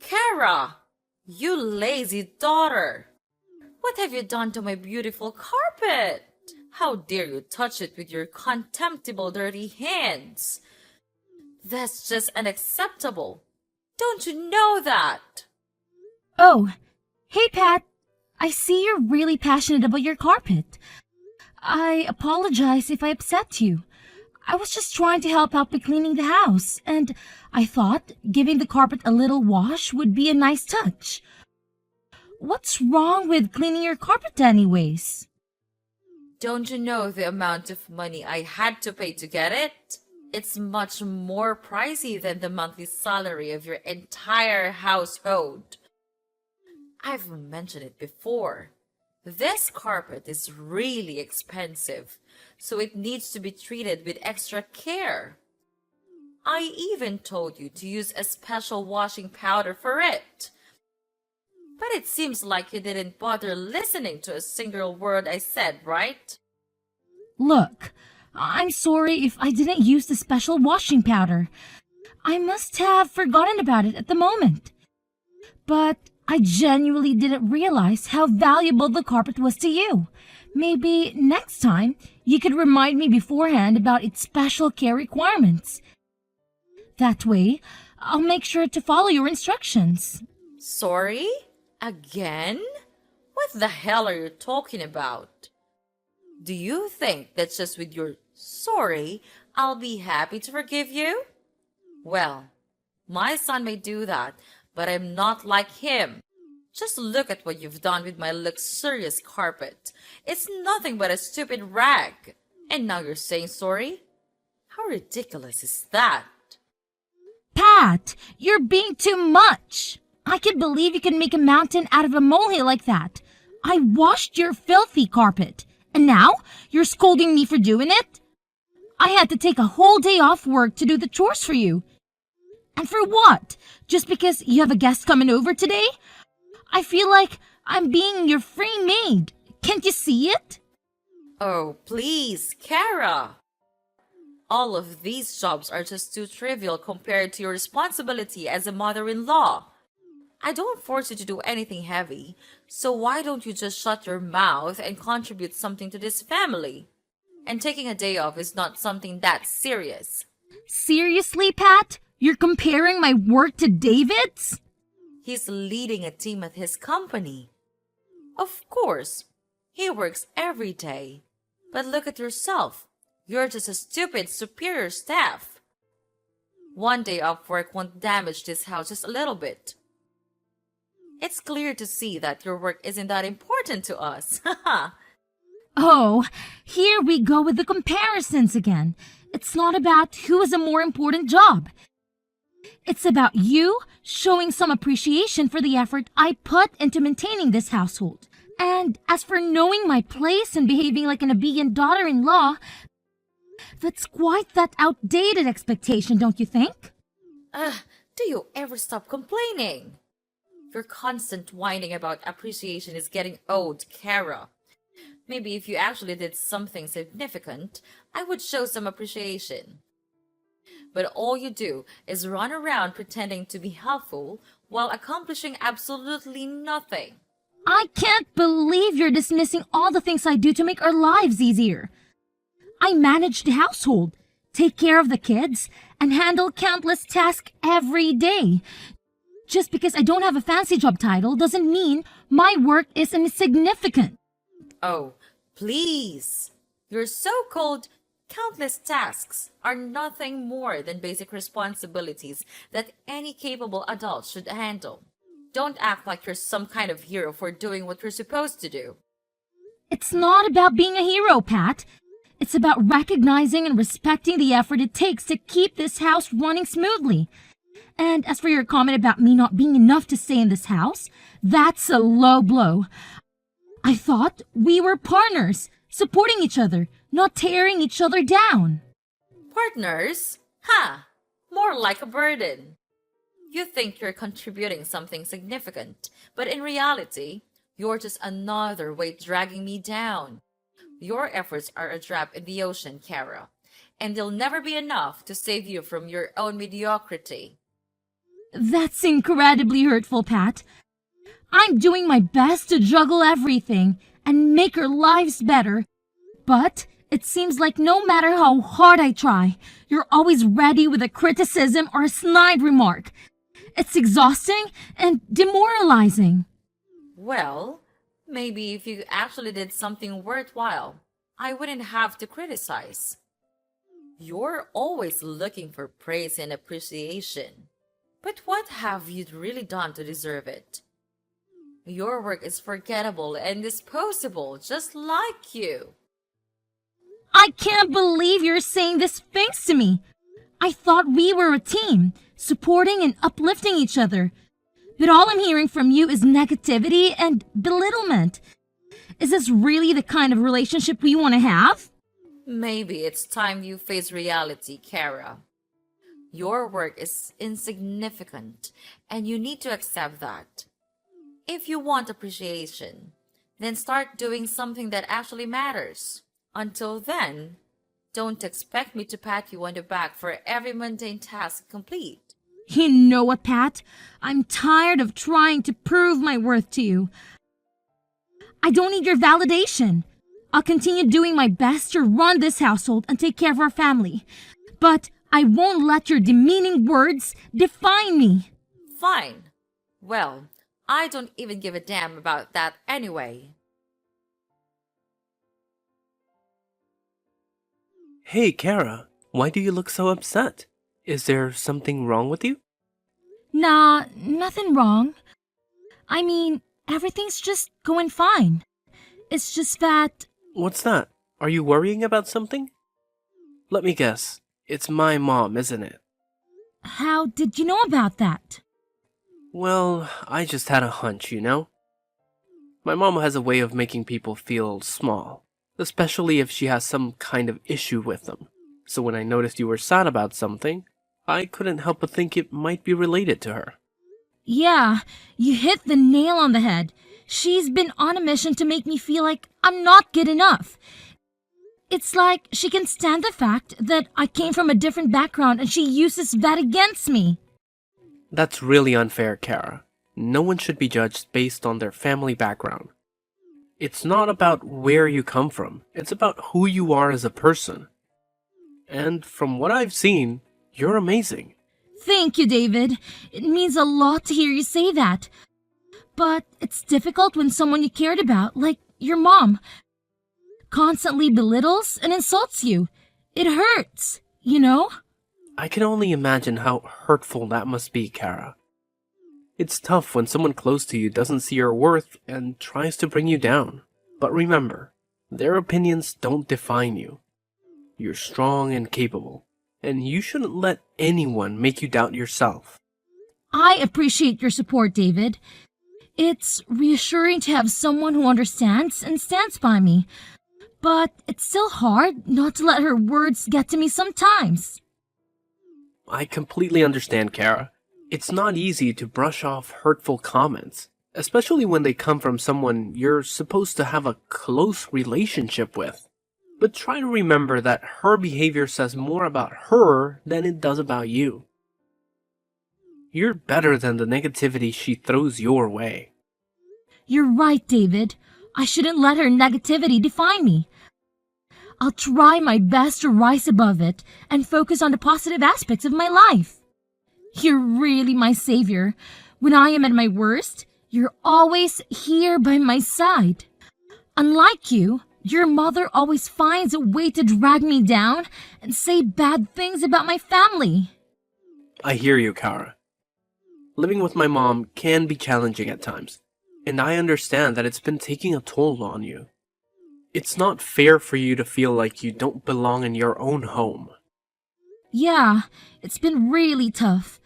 Kara! You lazy daughter! What have you done to my beautiful carpet? How dare you touch it with your contemptible dirty hands? That's just unacceptable. Don't you know that? Oh, hey Pat. I see you're really passionate about your carpet. I apologize if I upset you. I was just trying to help out by cleaning the house, and I thought giving the carpet a little wash would be a nice touch. What's wrong with cleaning your carpet anyways? Don't you know the amount of money I had to pay to get it? It's much more pricey than the monthly salary of your entire household. I've mentioned it before. This carpet is really expensive, so it needs to be treated with extra care. I even told you to use a special washing powder for it. But it seems like you didn't bother listening to a single word I said, right? Look, I'm sorry if I didn't use the special washing powder. I must have forgotten about it at the moment. But I genuinely didn't realize how valuable the carpet was to you. Maybe next time you could remind me beforehand about its special care requirements. That way, I'll make sure to follow your instructions. Sorry? Again? What the hell are you talking about? Do you think that just with your sorry, I'll be happy to forgive you? Well, my son may do that, but I'm not like him. Just look at what you've done with my luxurious carpet. It's nothing but a stupid rag. And now you're saying sorry? How ridiculous is that? Pat, you're being too much. I can't believe you can make a mountain out of a molehill like that. I washed your filthy carpet, and now you're scolding me for doing it? I had to take a whole day off work to do the chores for you. And for what? Just because you have a guest coming over today? I feel like I'm being your free maid. Can't you see it? Oh, please, Kara. All of these jobs are just too trivial compared to your responsibility as a mother-in-law. I don't force you to do anything heavy, so why don't you just shut your mouth and contribute something to this family? And taking a day off is not something that serious. Seriously, Pat? You're comparing my work to David's? He's leading a team at his company. Of course, he works every day. But look at yourself. You're just a stupid superior staff. One day off work won't damage this house just a little bit. It's clear to see that your work isn't that important to us. Oh, here we go with the comparisons again. It's not about who has a more important job. It's about you showing some appreciation for the effort I put into maintaining this household. And as for knowing my place and behaving like an obedient daughter-in-law, that's quite that outdated expectation, don't you think? Do you ever stop complaining? Your constant whining about appreciation is getting old, Kara. Maybe if you actually did something significant, I would show some appreciation. But all you do is run around pretending to be helpful while accomplishing absolutely nothing. I can't believe you're dismissing all the things I do to make our lives easier. I manage the household, take care of the kids, and handle countless tasks every day. Just because I don't have a fancy job title doesn't mean my work is insignificant. Oh, please. Your so-called countless tasks are nothing more than basic responsibilities that any capable adult should handle. Don't act like you're some kind of hero for doing what you're supposed to do. It's not about being a hero, Pat. It's about recognizing and respecting the effort it takes to keep this house running smoothly. And as for your comment about me not being enough to stay in this house, that's a low blow. I thought we were partners, supporting each other, not tearing each other down. Partners? Ha! More like a burden. You think you're contributing something significant, but in reality, you're just another weight dragging me down. Your efforts are a drop in the ocean, Kara, and they'll never be enough to save you from your own mediocrity. That's incredibly hurtful, Pat. I'm doing my best to juggle everything and make our lives better. But it seems like no matter how hard I try, you're always ready with a criticism or a snide remark. It's exhausting and demoralizing. Well, maybe if you actually did something worthwhile, I wouldn't have to criticize. You're always looking for praise and appreciation. But what have you really done to deserve it? Your work is forgettable and disposable, just like you. I can't believe you're saying these things to me. I thought we were a team, supporting and uplifting each other. But all I'm hearing from you is negativity and belittlement. Is this really the kind of relationship we want to have? Maybe it's time you face reality, Kara. Your work is insignificant, and you need to accept that. If you want appreciation, then start doing something that actually matters. Until then, don't expect me to pat you on the back for every mundane task complete. You know what, Pat? I'm tired of trying to prove my worth to you. I don't need your validation. I'll continue doing my best to run this household and take care of our family. But I won't let your demeaning words define me. Fine. Well, I don't even give a damn about that anyway. Hey, Kara, why do you look so upset? Is there something wrong with you? Nah, nothing wrong. I mean, everything's just going fine. It's just that... What's that? Are you worrying about something? Let me guess. It's my mom, isn't it? How did you know about that? Well, I just had a hunch, you know? My mom has a way of making people feel small, especially if she has some kind of issue with them. So when I noticed you were sad about something, I couldn't help but think it might be related to her. Yeah, you hit the nail on the head. She's been on a mission to make me feel like I'm not good enough. It's like she can stand the fact that I came from a different background and she uses that against me. That's really unfair, Kara. No one should be judged based on their family background. It's not about where you come from, it's about who you are as a person. And from what I've seen, you're amazing. Thank you, David. It means a lot to hear you say that. But it's difficult when someone you cared about, like your mom, constantly belittles and insults you. It hurts, you know? I can only imagine how hurtful that must be, Kara. It's tough when someone close to you doesn't see your worth and tries to bring you down. But remember, their opinions don't define you. You're strong and capable, and you shouldn't let anyone make you doubt yourself. I appreciate your support, David. It's reassuring to have someone who understands and stands by me. But it's still hard not to let her words get to me sometimes. I completely understand, Kara. It's not easy to brush off hurtful comments, especially when they come from someone you're supposed to have a close relationship with. But try to remember that her behavior says more about her than it does about you. You're better than the negativity she throws your way. You're right, David. I shouldn't let her negativity define me. I'll try my best to rise above it and focus on the positive aspects of my life. You're really my savior. When I am at my worst, you're always here by my side. Unlike you, your mother always finds a way to drag me down and say bad things about my family. I hear you, Kara. Living with my mom can be challenging at times, and I understand that it's been taking a toll on you. It's not fair for you to feel like you don't belong in your own home. Yeah, it's been really tough.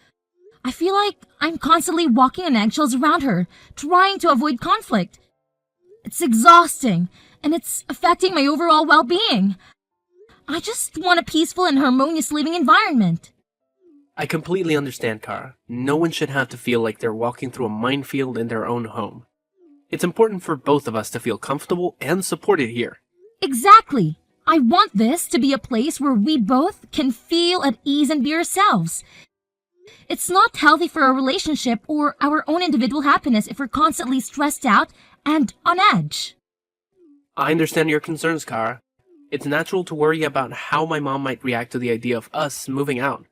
I feel like I'm constantly walking on eggshells around her, trying to avoid conflict. It's exhausting, and it's affecting my overall well-being. I just want a peaceful and harmonious living environment. I completely understand, Kara. No one should have to feel like they're walking through a minefield in their own home. It's important for both of us to feel comfortable and supported here. Exactly. I want this to be a place where we both can feel at ease and be ourselves. It's not healthy for a relationship or our own individual happiness if we're constantly stressed out and on edge. I understand your concerns, Kara. It's natural to worry about how my mom might react to the idea of us moving out.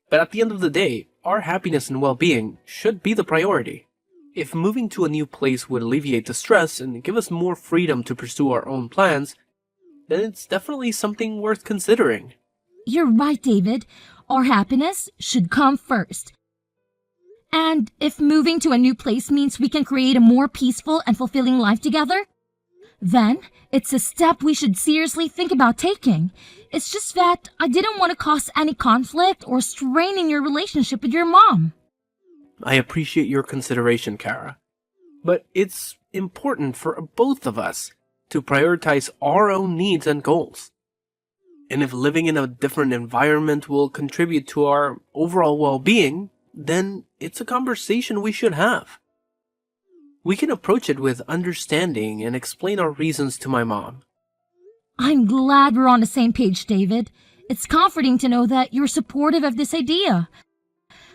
But at the end of the day, our happiness and well-being should be the priority. If moving to a new place would alleviate the stress and give us more freedom to pursue our own plans, then it's definitely something worth considering. You're right, David. Our happiness should come first. And if moving to a new place means we can create a more peaceful and fulfilling life together, then it's a step we should seriously think about taking. It's just that I didn't want to cause any conflict or strain in your relationship with your mom. I appreciate your consideration, Kara. But it's important for both of us to prioritize our own needs and goals. And if living in a different environment will contribute to our overall well-being, then it's a conversation we should have. We can approach it with understanding and explain our reasons to my mom. I'm glad we're on the same page, David. It's comforting to know that you're supportive of this idea.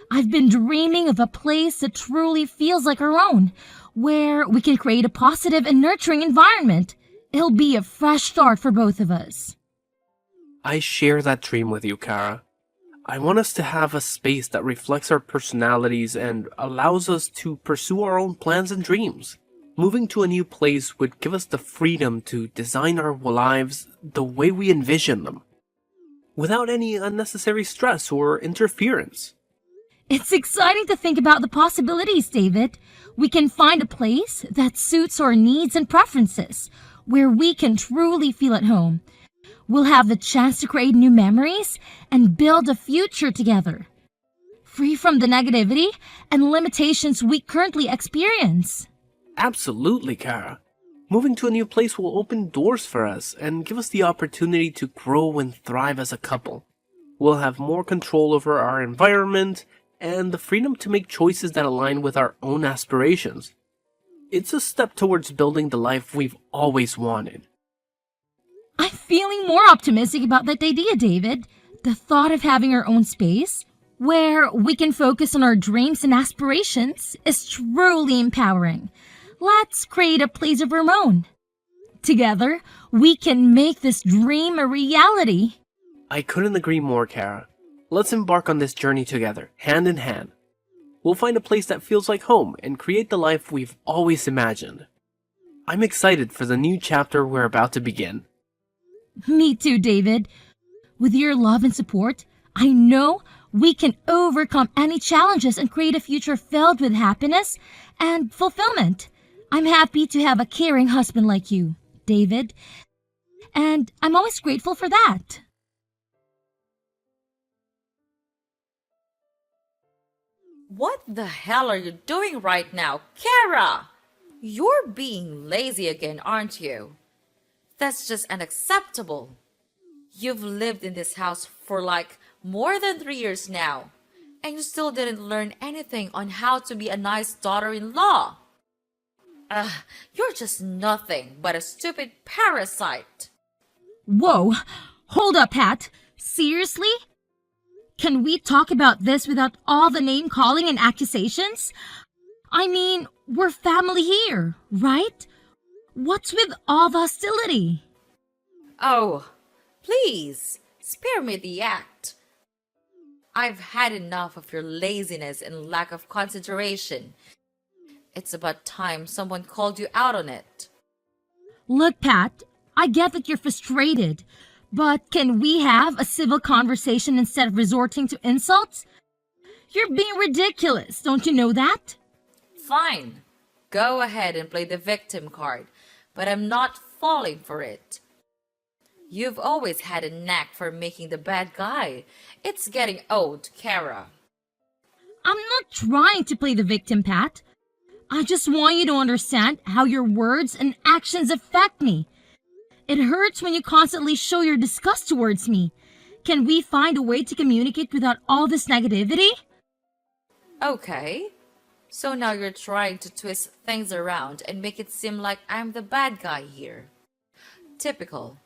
I've been dreaming of a place that truly feels like our own, where we can create a positive and nurturing environment. It'll be a fresh start for both of us. I share that dream with you, Kara. I want us to have a space that reflects our personalities and allows us to pursue our own plans and dreams. Moving to a new place would give us the freedom to design our lives the way we envision them, without any unnecessary stress or interference. It's exciting to think about the possibilities, David. We can find a place that suits our needs and preferences, where we can truly feel at home. We'll have the chance to create new memories and build a future together, free from the negativity and limitations we currently experience. Absolutely, Kara. Moving to a new place will open doors for us and give us the opportunity to grow and thrive as a couple. We'll have more control over our environment and the freedom to make choices that align with our own aspirations. It's a step towards building the life we've always wanted. I'm feeling more optimistic about that idea, David. The thought of having our own space, where we can focus on our dreams and aspirations, is truly empowering. Let's create a place of our own. Together, we can make this dream a reality. I couldn't agree more, Kara. Let's embark on this journey together, hand in hand. We'll find a place that feels like home and create the life we've always imagined. I'm excited for the new chapter we're about to begin. Me too, David. With your love and support, I know we can overcome any challenges and create a future filled with happiness and fulfillment. I'm happy to have a caring husband like you, David, and I'm always grateful for that. What the hell are you doing right now, Kara? You're being lazy again, aren't you? That's just unacceptable. You've lived in this house for like more than 3 years now, and you still didn't learn anything on how to be a nice daughter-in-law. You're just nothing but a stupid parasite. Whoa, hold up, Pat. Seriously? Can we talk about this without all the name calling and accusations? I mean, we're family here, right? What's with all the hostility? Oh, please, spare me the act. I've had enough of your laziness and lack of consideration. It's about time someone called you out on it. Look, Pat, I get that you're frustrated, but can we have a civil conversation instead of resorting to insults? You're being ridiculous, don't you know that? Fine, go ahead and play the victim card, but I'm not falling for it. You've always had a knack for making the bad guy. It's getting old, Kara. I'm not trying to play the victim, Pat. I just want you to understand how your words and actions affect me. It hurts when you constantly show your disgust towards me. Can we find a way to communicate without all this negativity? Okay, so now you're trying to twist things around and make it seem like I'm the bad guy here. Typical.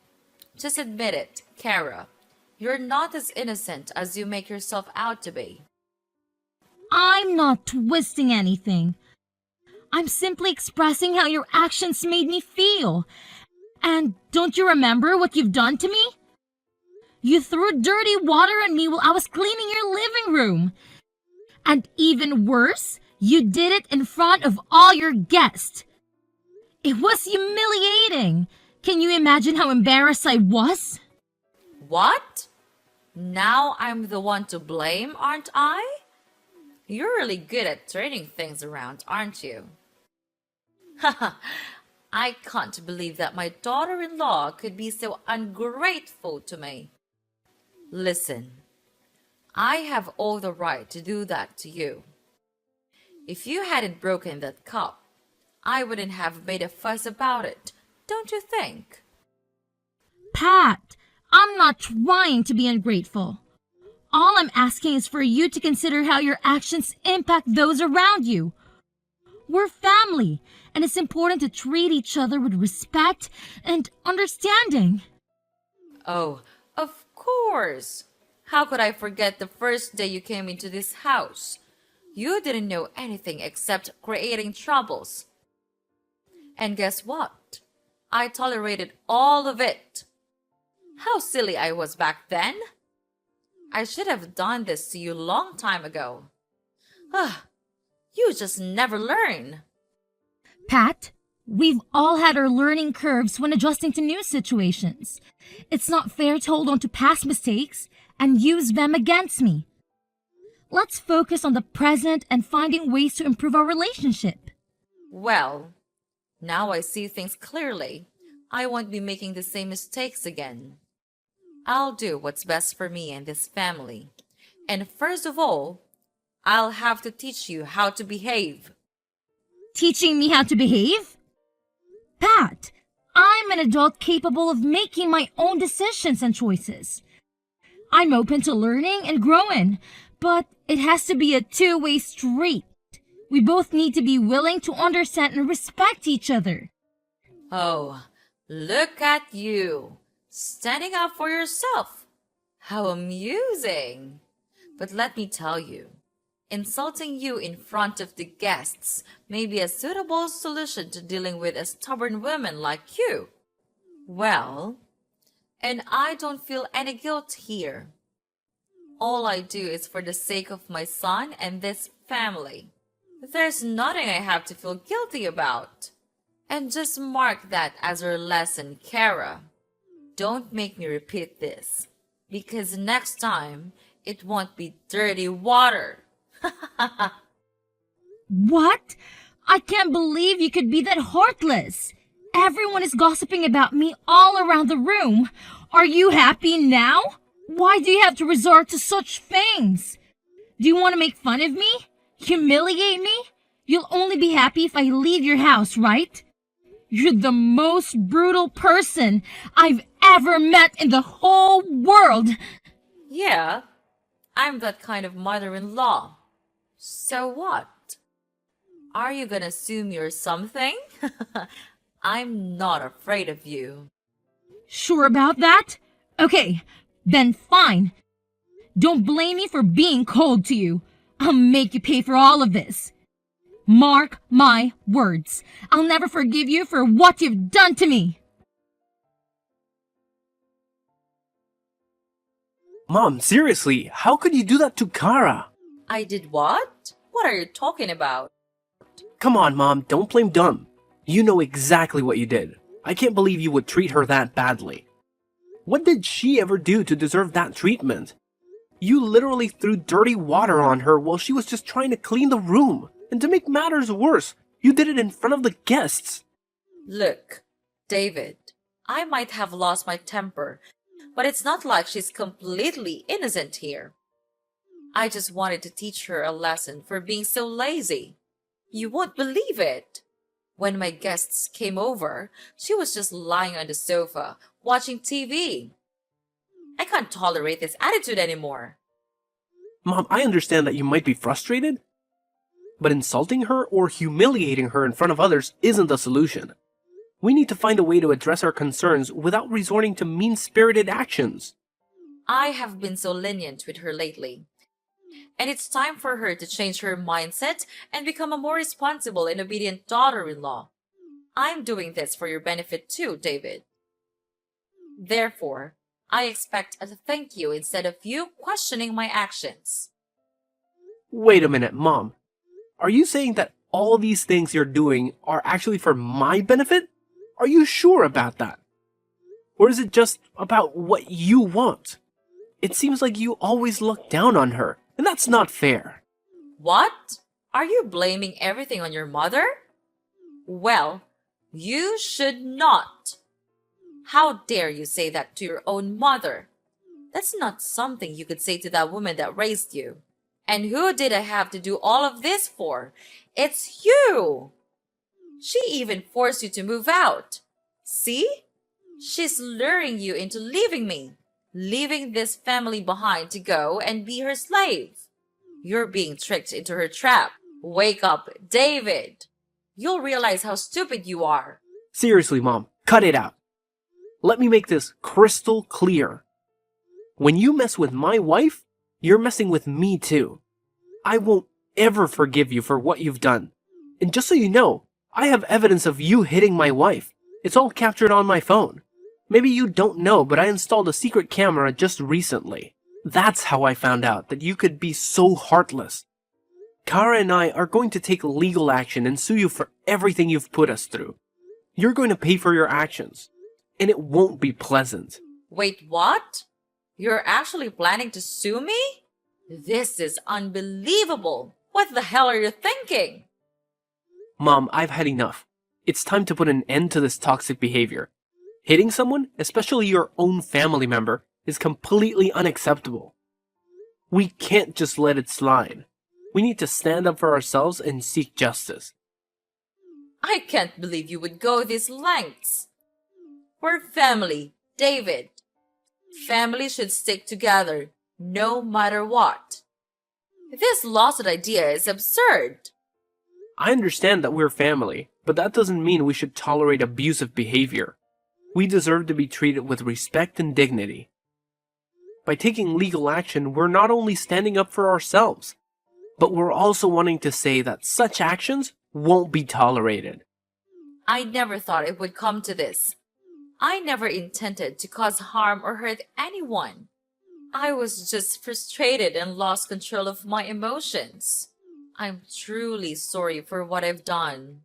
Just admit it, Kara. You're not as innocent as you make yourself out to be. I'm not twisting anything. I'm simply expressing how your actions made me feel. And don't you remember what you've done to me? You threw dirty water on me while I was cleaning your living room. And even worse, you did it in front of all your guests. It was humiliating. Can you imagine how embarrassed I was? What? Now I'm the one to blame, aren't I? You're really good at turning things around, aren't you? Haha, I can't believe that my daughter-in-law could be so ungrateful to me. Listen, I have all the right to do that to you. If you hadn't broken that cup, I wouldn't have made a fuss about it, don't you think? Pat, I'm not trying to be ungrateful. All I'm asking is for you to consider how your actions impact those around you. We're family, and it's important to treat each other with respect and understanding. Oh, of course. How could I forget the first day you came into this house? You didn't know anything except creating troubles. And guess what? I tolerated all of it. How silly I was back then. I should have done this to you long time ago. You just never learn. Pat, we've all had our learning curves when adjusting to new situations. It's not fair to hold on to past mistakes and use them against me. Let's focus on the present and finding ways to improve our relationship. Well, now I see things clearly. I won't be making the same mistakes again. I'll do what's best for me and this family. And first of all, I'll have to teach you how to behave. Teaching me how to behave? Pat, I'm an adult capable of making my own decisions and choices. I'm open to learning and growing, but it has to be a two-way street. We both need to be willing to understand and respect each other. Oh, look at you, standing up for yourself. How amusing. But let me tell you, insulting you in front of the guests may be a suitable solution to dealing with a stubborn woman like you. Well, and I don't feel any guilt here. All I do is for the sake of my son and this family. There's nothing I have to feel guilty about. And just mark that as your lesson, Kara. Don't make me repeat this, because next time it won't be dirty water. What? I can't believe you could be that heartless. Everyone is gossiping about me all around the room. Are you happy now? Why do you have to resort to such things? Do you want to make fun of me? Humiliate me? You'll only be happy if I leave your house, right? You're the most brutal person I've ever met in the whole world. Yeah, I'm that kind of mother-in-law. So what? Are you gonna assume you're something? I'm not afraid of you. Sure about that? Okay, then fine. Don't blame me for being cold to you. I'll make you pay for all of this. Mark my words. I'll never forgive you for what you've done to me. Mom, seriously, how could you do that to Kara? I did what? What are you talking about? Come on, Mom, don't blame dumb. You know exactly what you did. I can't believe you would treat her that badly. What did she ever do to deserve that treatment? You literally threw dirty water on her while she was just trying to clean the room. And to make matters worse, you did it in front of the guests. Look, David, I might have lost my temper, but it's not like she's completely innocent here. I just wanted to teach her a lesson for being so lazy. You won't believe it. When my guests came over, she was just lying on the sofa, watching TV. I can't tolerate this attitude anymore. Mom, I understand that you might be frustrated, but insulting her or humiliating her in front of others isn't the solution. We need to find a way to address our concerns without resorting to mean-spirited actions. I have been so lenient with her lately. And it's time for her to change her mindset and become a more responsible and obedient daughter-in-law. I'm doing this for your benefit too, David. Therefore, I expect a thank you instead of you questioning my actions. Wait a minute, Mom. Are you saying that all these things you're doing are actually for my benefit? Are you sure about that? Or is it just about what you want? It seems like you always look down on her, and that's not fair. What? Are you blaming everything on your mother? Well, you should not. How dare you say that to your own mother? That's not something you could say to that woman that raised you. And who did I have to do all of this for? It's you! She even forced you to move out. See? She's luring you into leaving me, leaving this family behind to go and be her slave. You're being tricked into her trap. Wake up, David! You'll realize how stupid you are. Seriously, Mom, cut it out. Let me make this crystal clear. When you mess with my wife, you're messing with me too. I won't ever forgive you for what you've done. And just so you know, I have evidence of you hitting my wife. It's all captured on my phone. Maybe you don't know, but I installed a secret camera just recently. That's how I found out that you could be so heartless. Kara and I are going to take legal action and sue you for everything you've put us through. You're going to pay for your actions, and it won't be pleasant. Wait, what? You're actually planning to sue me? This is unbelievable. What the hell are you thinking? Mom, I've had enough. It's time to put an end to this toxic behavior. Hitting someone, especially your own family member, is completely unacceptable. We can't just let it slide. We need to stand up for ourselves and seek justice. I can't believe you would go these lengths. We're family, David. Family should stick together, no matter what. This lawsuit idea is absurd. I understand that we're family, but that doesn't mean we should tolerate abusive behavior. We deserve to be treated with respect and dignity. By taking legal action, we're not only standing up for ourselves, but we're also wanting to say that such actions won't be tolerated. I never thought it would come to this. I never intended to cause harm or hurt anyone. I was just frustrated and lost control of my emotions. I'm truly sorry for what I've done.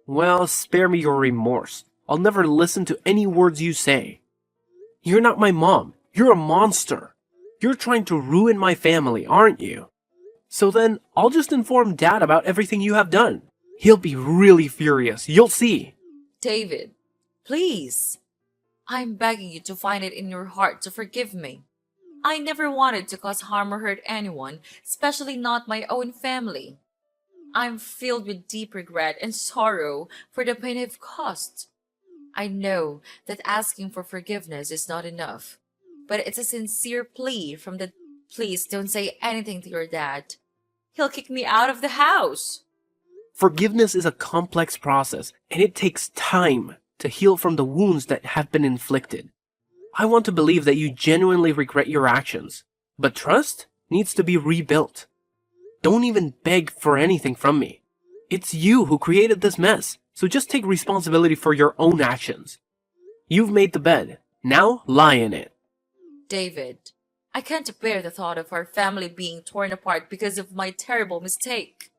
Well, spare me your remorse. I'll never listen to any words you say. You're not my mom. You're a monster. You're trying to ruin my family, aren't you? So then, I'll just inform Dad about everything you have done. He'll be really furious. You'll see. David, please. I'm begging you to find it in your heart to forgive me. I never wanted to cause harm or hurt anyone, especially not my own family. I'm filled with deep regret and sorrow for the pain I've caused. I know that asking for forgiveness is not enough, but it's a sincere plea from the please don't say anything to your dad. He'll kick me out of the house. Forgiveness is a complex process, and it takes time to heal from the wounds that have been inflicted. I want to believe that you genuinely regret your actions, but trust needs to be rebuilt. Don't even beg for anything from me. It's you who created this mess, so just take responsibility for your own actions. You've made the bed. Now lie in it. David, I can't bear the thought of our family being torn apart because of my terrible mistake.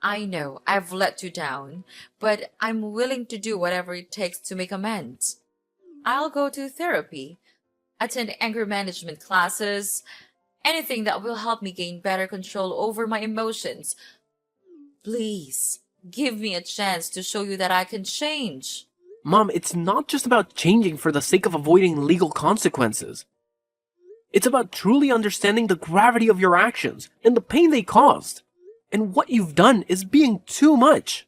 I know I've let you down, but I'm willing to do whatever it takes to make amends. I'll go to therapy, attend anger management classes, anything that will help me gain better control over my emotions. Please, give me a chance to show you that I can change. Mom, it's not just about changing for the sake of avoiding legal consequences. It's about truly understanding the gravity of your actions and the pain they caused. And what you've done is being too much.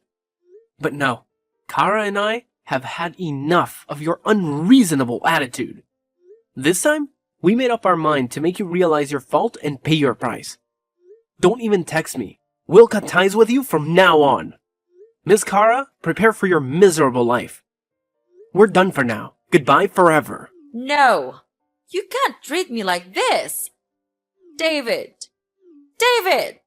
But no, Kara and I have had enough of your unreasonable attitude. This time, we made up our mind to make you realize your fault and pay your price. Don't even text me. We'll cut ties with you from now on. Miss Kara, prepare for your miserable life. We're done for now. Goodbye forever. No, you can't treat me like this. David, David!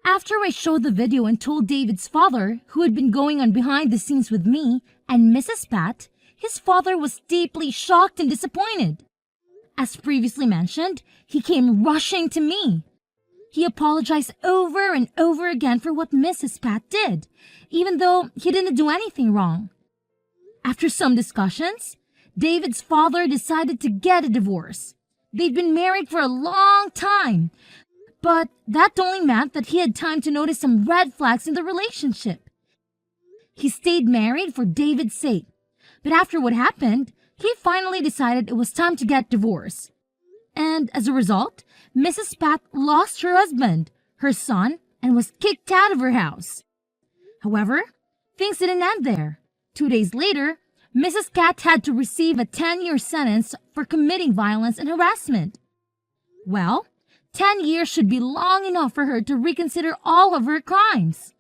After I showed the video and told David's father, who had been going on behind the scenes with me and Mrs. Pat, his father was deeply shocked and disappointed. As previously mentioned, he came rushing to me. He apologized over and over again for what Mrs. Pat did, even though he didn't do anything wrong. After some discussions, David's father decided to get a divorce. They'd been married for a long time, but that only meant that he had time to notice some red flags in the relationship. He stayed married for David's sake, but after what happened, he finally decided it was time to get divorced. And as a result, Mrs. Pat lost her husband, her son, and was kicked out of her house. However, things didn't end there. 2 days later, Mrs. Cat had to receive a 10-year sentence for committing violence and harassment. Well, 10 years should be long enough for her to reconsider all of her crimes.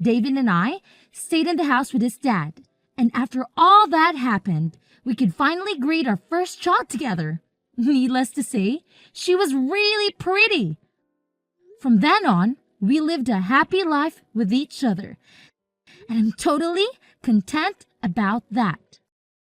David and I stayed in the house with his dad, and after all that happened, we could finally greet our first child together. Needless to say, she was really pretty. From then on, we lived a happy life with each other, and I'm totally content about that.